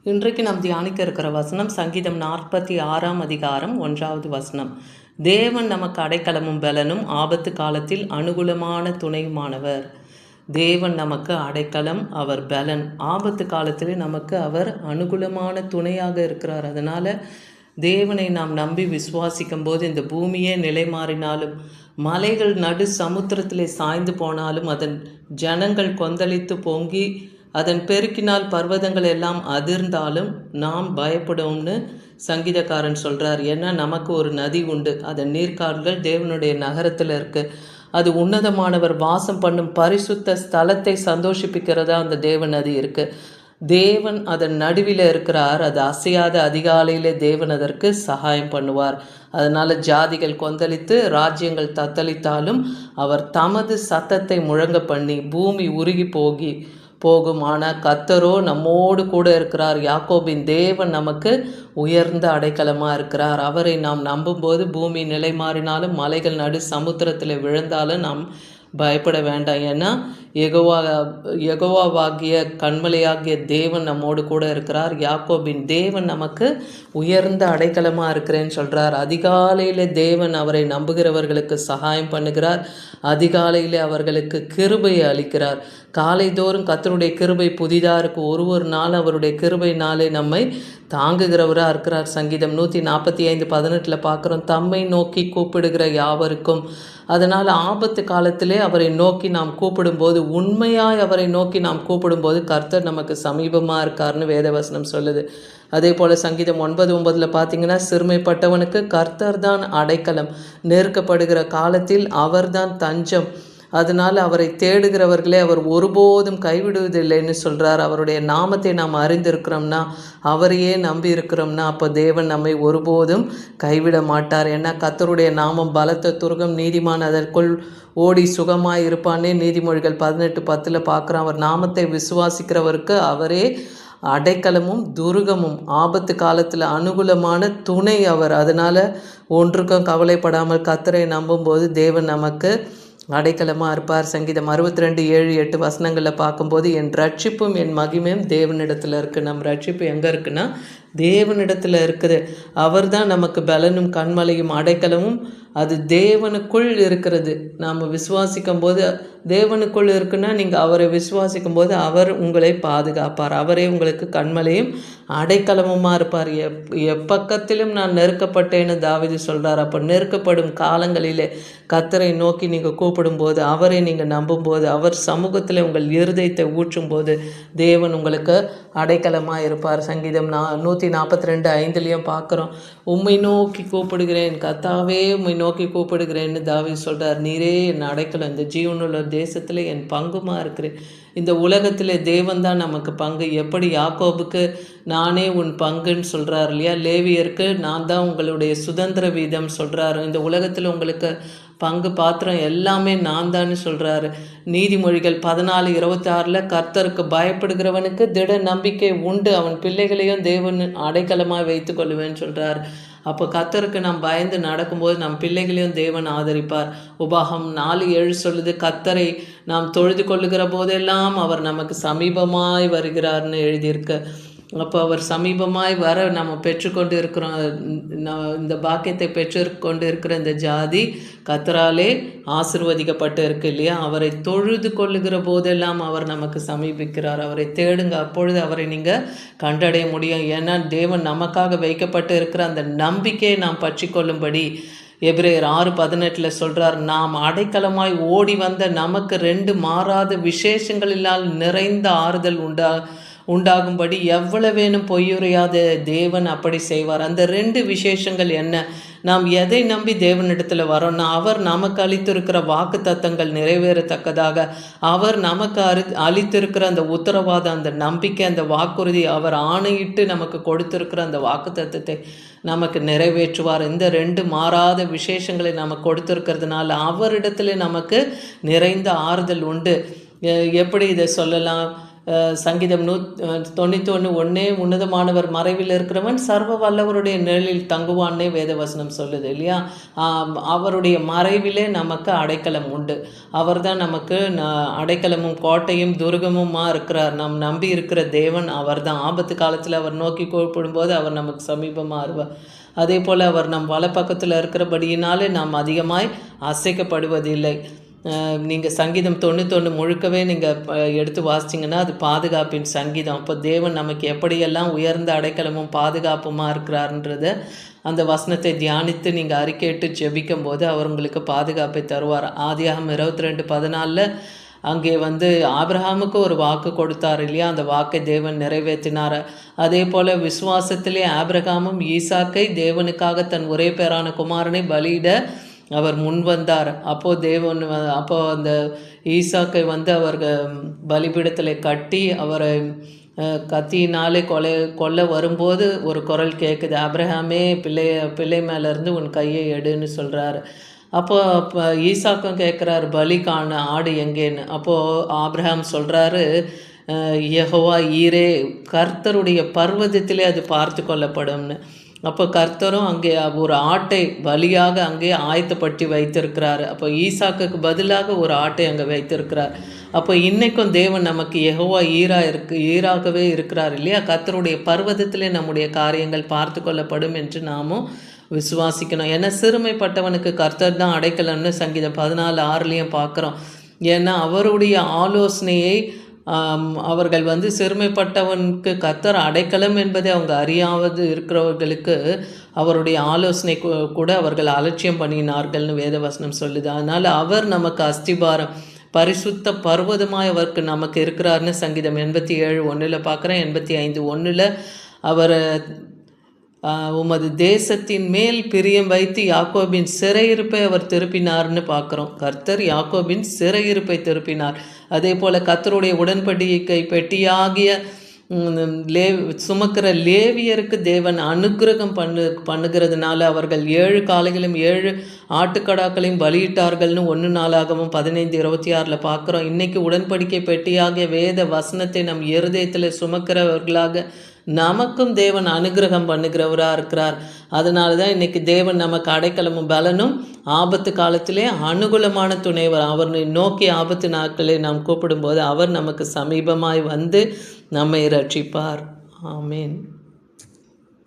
இன்றைக்கு நாம் தியானிக்க இருக்கிற வசனம் சங்கீதம் 46ஆம் அதிகாரம் 1வது வசனம். தேவன் நமக்கு அடைக்கலமும் பலனும் ஆபத்து காலத்தில் அனுகூலமான துணையுமானவர். தேவன் நமக்கு அடைக்கலம், அவர் பலன். ஆபத்து காலத்தில் நமக்கு அவர் அனுகூலமான துணையாக இருக்கிறார். அதனால் தேவனை நாம் நம்பி விசுவாசிக்கும் போது இந்த பூமியே நிலை மாறினாலும், மலைகள் நடு சமுத்திரத்திலே சாய்ந்து போனாலும், அதன் ஜனங்கள் கொந்தளித்து பொங்கி அதன் பெருக்கினால் பர்வதங்கள் எல்லாம் அதிர்ந்தாலும் நாம் பயப்படும்னு சங்கீதக்காரன் சொல்கிறார். ஏன்னா நமக்கு ஒரு நதி உண்டு, அதன் நீர்க்கால்கள் தேவனுடைய நகரத்தில் இருக்குது. அது உன்னதமானவர் வாசம் பண்ணும் பரிசுத்த ஸ்தலத்தை சந்தோஷிப்பிக்கிறதா அந்த தேவ நதி இருக்குது. தேவன் அதன் நடுவில் இருக்கிறார். அது அசையாத அதிகாலையிலே தேவன் அதற்கு சகாயம் பண்ணுவார். அதனால் ஜாதிகள் கொந்தளித்து ராஜ்யங்கள் தத்தளித்தாலும் அவர் தமது சத்தத்தை முழங்க பண்ணி பூமி உருகி போகும். ஆனால் கர்த்தரோ நம்மோடு கூட இருக்கிறார். யாக்கோபின் தேவன் நமக்கு உயர்ந்த அடைக்கலமாக இருக்கிறார். அவரை நாம் நம்பும்போது பூமி நிலை மாறினாலும், மலைகள் நடு சமுத்திரத்தில் விழுந்தாலும் நாம் பயப்பட வேண்டாம். ஏன்னா யெகோவாவாகிய கண்மலையாகிய தேவன் நம்மோடு கூட இருக்கிறார். யாக்கோபின் தேவன் நமக்கு உயர்ந்த அடைக்கலமாக இருக்கிறேன்னு சொல்கிறார். அதிகாலையில் தேவன் அவரை நம்புகிறவர்களுக்கு சகாயம் பண்ணுகிறார். அதிகாலையில் அவர்களுக்கு கிருபையை அளிக்கிறார். காலைதோறும் கர்த்தருடைய கிருபை புதிதாக இருக்குது. ஒரு நாள் அவருடைய கிருபை நாளை நம்மை தாங்குகிறவராக இருக்கிறார். சங்கீதம் 145:18 பார்க்குறோம், தம்மை நோக்கி கூப்பிடுகிற யாவருக்கும். அதனால் ஆபத்து காலத்திலே அவரை நோக்கி நாம் கூப்பிடும்போது, உண்மையாய் அவரை நோக்கி நாம் கூப்பிடும்போது கர்த்தர் நமக்கு சமீபமாக இருக்கார்னு வேதவசனம் சொல்லுது. அதே போல் சங்கீதம் 9:9 பார்த்தீங்கன்னா, சிறுமைப்பட்டவனுக்கு கர்த்தர் தான் அடைக்கலம், நெருக்கப்படுகிற காலத்தில் அவர்தான் தஞ்சம். அதனால் அவரை தேடுகிறவர்களே அவர் ஒருபோதும் கைவிடுவதில்லைன்னு சொல்கிறார். அவருடைய நாமத்தை நாம் அறிந்திருக்கிறோம்னா, அவரையே நம்பி இருக்கிறோம்னா, அப்போ தேவன் நம்மை ஒருபோதும் கைவிட மாட்டார். ஏன்னா கர்த்தருடைய நாமம் பலத்த துருகம், நீதிமான் அதற்குள் ஓடி சுகமாய் இருப்பானே. நீதிமொழிகள் 18:10 பார்க்குறோம். அவர் நாமத்தை விசுவாசிக்கிறவருக்கு அவரே அடைக்கலமும் துருகமும், ஆபத்து காலத்தில் அனுகூலமான துணை அவர். அதனால் ஒன்றுக்கும் கவலைப்படாமல் கர்த்தரை நம்பும்போது தேவன் நமக்கு அடைக்கலமாக இருப்பார். சங்கீதம் 62:7-8 வசனங்களில் பார்க்கும்போது, என் ரட்சிப்பும் என் மகிமையும் தேவனிடத்தில் இருக்குது. நம் ரட்சிப்பு எங்கே இருக்குன்னா தேவனிடத்தில் இருக்குது. அவர் தான் நமக்கு பலனும் கண்மலையும் அடைக்கலமும். அது தேவனுக்குள் இருக்கிறது. நாம் விசுவாசிக்கும் போது தேவனுக்குள் இருக்குன்னா, நீங்கள் அவரை விசுவாசிக்கும் போது அவர் உங்களை பாதுகாப்பார். அவரே உங்களுக்கு கண்மலையும் அடைக்கலமுமாக இருப்பார். எப்பக்கத்திலும் நான் நெருக்கப்பட்டேன்னு தாவீது சொல்கிறார். அப்போ நெருக்கப்படும் காலங்களிலே கர்த்தரை நோக்கி நீங்கள் கூப்பிடும்போது, அவரை நீங்கள் நம்பும்போது, அவர் சமூகத்தில் உங்கள் இருதயத்தை ஊற்றும்போது தேவன் உங்களுக்கு அடைக்கலமாக இருப்பார். சங்கீதம் 142:5 பார்க்குறோம், உம்மை நோக்கி கூப்பிடுகிறேன் கர்த்தாவே, உம்மை நோக்கி கூப்பிடுகிறேன்னு தாவீது சொல்கிறார். நீரே என் அடைக்கலம், இந்த ஜீவனுள்ள தேசத்தில் என் பங்குமாக இருக்கிறேன். இந்த உலகத்தில் தேவன் தான் நமக்கு பங்கு. எப்படி யாக்கோபுக்கு நானே உன் பங்குன்னு சொல்கிறார் இல்லையா, லேவியருக்கு நான் தான் உங்களுடைய சுதந்திர வீதம் சொல்கிறாரு. இந்த உலகத்தில் உங்களுக்கு பங்கு பாத்திரம் எல்லாமே நான் தான் சொல்கிறாரு. நீதிமொழிகள் 14:26 கர்த்தருக்கு பயப்படுகிறவனுக்கு திட நம்பிக்கை உண்டு, அவன் பிள்ளைகளையும் தேவன் அடைக்கலமாக வைத்து கொள்ளுவேன்னு சொல்கிறார். அப்போ கர்த்தருக்கு நாம் பயந்து நடக்கும்போது நம் பிள்ளைகளையும் தேவன் ஆதரிப்பார். உபாகம் 4:7 சொல்லுது, கர்த்தரை நாம் தொழுது கொள்ளுகிற போதெல்லாம் அவர் நமக்கு சமீபமாய் வருகிறார்னு எழுதியிருக்கு. அப்போ அவர் சமீபமாய் வர நம்ம பெற்றுக்கொண்டு இருக்கிறோம். இந்த பாக்கியத்தை பெற்றுக்கொண்டு இருக்கிற இந்த ஜாதி கர்த்தராலே ஆசீர்வதிக்கப்பட்டு இருக்கு இல்லையா. அவரை தொழுது கொள்ளுகிற போதெல்லாம் அவர் நமக்கு சமீபிக்கிறார். அவரை தேடுங்க, அப்பொழுது அவரை நீங்கள் கண்டடைய முடியும். ஏன்னா தேவன் நமக்காக வைக்கப்பட்டு இருக்கிற அந்த நம்பிக்கையை நாம் பற்றி கொள்ளும்படி எபிரேயர் 6:18 சொல்கிறார், நாம் அடைக்கலமாய் ஓடி வந்த நமக்கு 2 மாறாத விசேஷங்களினால் நிறைந்த ஆறுதல் உண்டாகும்படி எவ்வளவேனும் பொய்யுரையாத தேவன் அப்படி செய்வார். அந்த 2 விசேஷங்கள் என்ன? நாம் எதை நம்பி தேவனிடத்தில் வரோம்னா, அவர் நமக்கு அளித்திருக்கிற வாக்கு தத்தங்கள் நிறைவேறத்தக்கதாக அவர் நமக்கு அளித்திருக்கிற அந்த உத்தரவாதம், அந்த நம்பிக்கை, அந்த வாக்குறுதி, அவர் ஆணையிட்டு நமக்கு கொடுத்திருக்கிற அந்த வாக்கு தத்தத்தை நமக்கு நிறைவேற்றுவார். இந்த 2 மாறாத விசேஷங்களை நமக்கு கொடுத்திருக்கிறதுனால அவரிடத்துல நமக்கு நிறைந்த ஆறுதல் உண்டு. எப்படி இதை சொல்லலாம்? சங்கீதம் 91:1 உன்னதமானவர் மறைவில் இருக்கிறவன் சர்வ வல்லவருடைய நிழலில் தங்குவான்னே வேதவசனம் சொல்லுது இல்லையா. அவருடைய மறைவிலே நமக்கு அடைக்கலம் உண்டு. அவர் தான் நமக்கு அடைக்கலமும் கோட்டையும் துர்கமுமா இருக்கிறார். நாம் நம்பி இருக்கிற தேவன் அவர் தான். ஆபத்து காலத்தில் அவர் நோக்கி கூப்பிடும்போது அவர் நமக்கு சமீபமாக இருவார். அதே போல் அவர் நம் வலப்பக்கத்தில் இருக்கிறபடியினாலே நாம் அதிகமாய் அசைக்கப்படுவதில்லை. நீங்கள் சங்கீதம் 91 முழுக்கவே நீங்கள் எடுத்து வாசிச்சிங்கன்னா அது பாதுகாப்பின் சங்கீதம். அப்போ தேவன் நமக்கு எப்படியெல்லாம் உயர்ந்த அடைக்கலமும் பாதுகாப்புமாக இருக்கிறார்ன்றத அந்த வசனத்தை தியானித்து நீங்கள் அறிக்கையிட்டு ஜெபிக்கும் போது அவர் உங்களுக்கு பாதுகாப்பை தருவார். ஆதியாகமம் 22:14 அங்கே ஆபிரகாமுக்கு ஒரு வாக்கு கொடுத்தார் இல்லையா. அந்த வாக்கை தேவன் நிறைவேற்றினார். அதே போல் விசுவாசத்திலே ஆபிரகாமும் ஈசாக்கை தேவனுக்காக தன் ஒரே பேரான குமாரனை பலியிட அவர் முன் வந்தார். அப்போ அந்த ஈசாக்கை அவர் பலிபீடத்தில் கட்டி அவரை கத்தியினாலே கொல்ல வரும்போது ஒரு குரல் கேட்குது, ஆபிரகாமே பிள்ளை மேலேருந்து உன் கையை எடுன்னு சொல்கிறாரு. அப்போ ஈசாக்கும் கேட்குறாரு, பலி காண ஆடு எங்கேன்னு. அப்போது ஆபிரகாம் சொல்கிறாரு, யெகோவா ஈரே, கர்த்தருடைய பர்வதத்திலே அது பார்த்து கொள்ளப்படும்னு. அப்போ கர்த்தரும் அங்கே ஒரு ஆட்டை பலியாக அங்கே ஆயத்தப்பட்டு வைத்திருக்கிறார். அப்போ ஈசாக்குக்கு பதிலாக ஒரு ஆட்டை அங்கே வைத்திருக்கிறார். அப்போ இன்றைக்கும் தேவன் நமக்கு யெகோவா ஈராகவே இருக்கிறார் இல்லையா. கர்த்தருடைய பர்வதத்திலே நம்முடைய காரியங்கள் பார்த்து கொள்ளப்படும் என்று நாமும் விசுவாசிக்கணும். ஏன்னா சிறுமைப்பட்டவனுக்கு கர்த்தர் தான் அடைக்கலம்னு சங்கீதம் 14:6 பார்க்குறோம். ஏன்னா அவருடைய ஆலோசனையை அவர்கள் சிறுமைப்பட்டவனுக்கு கர்த்தர் அடைக்கலம் என்பதை அவங்க அறியாவது இருக்கிறவர்களுக்கு அவருடைய ஆலோசனை கூட அவர்கள் அலட்சியம் பண்ணினார்கள்னு வேதவசனம் சொல்லுது. அதனால் அவர் நமக்கு அஸ்திபாரம் பரிசுத்த பர்வதமாய் அவருக்கு நமக்கு இருக்கிறார்னு சங்கீதம் 87:1 பார்க்குறேன். 85:1 அவர் உமது தேசத்தின் மேல் பிரியம் வைத்து யாக்கோபின் சிறையிருப்பை அவர் திருப்பினார்னு பார்க்குறோம். கர்த்தர் யாக்கோபின் சிறையிருப்பை திருப்பினார். அதே போல் கர்த்தருடைய உடன்படிக்கை பெட்டியாகிய சுமக்கிற லேவியருக்கு தேவன் அனுக்கிரகம் பண்ணுகிறதுனால அவர்கள் 7 காளைகளும் 7 ஆட்டுக்கடாக்களையும் பலியிட்டார்கள்னு 1 நாளாகவும் 15:26 பார்க்குறோம். இன்றைக்கி உடன்படிக்கை பெட்டியாகிய வேத வசனத்தை நம் இருதயத்தில் சுமக்கிறவர்களாக நமக்கும் தேவன் அனுகிரகம் பண்ணுகிறவராக இருக்கிறார். அதனால தான் இன்றைக்கி தேவன் நமக்கு அடைக்கலமும் பலனும் ஆபத்து காலத்திலே அனுகூலமான துணைவர். அவரை நோக்கி ஆபத்து நாட்களை நாம் கூப்பிடும்போது அவர் நமக்கு சமீபமாய் நம்மை ரட்சிப்பார். ஆமேன்.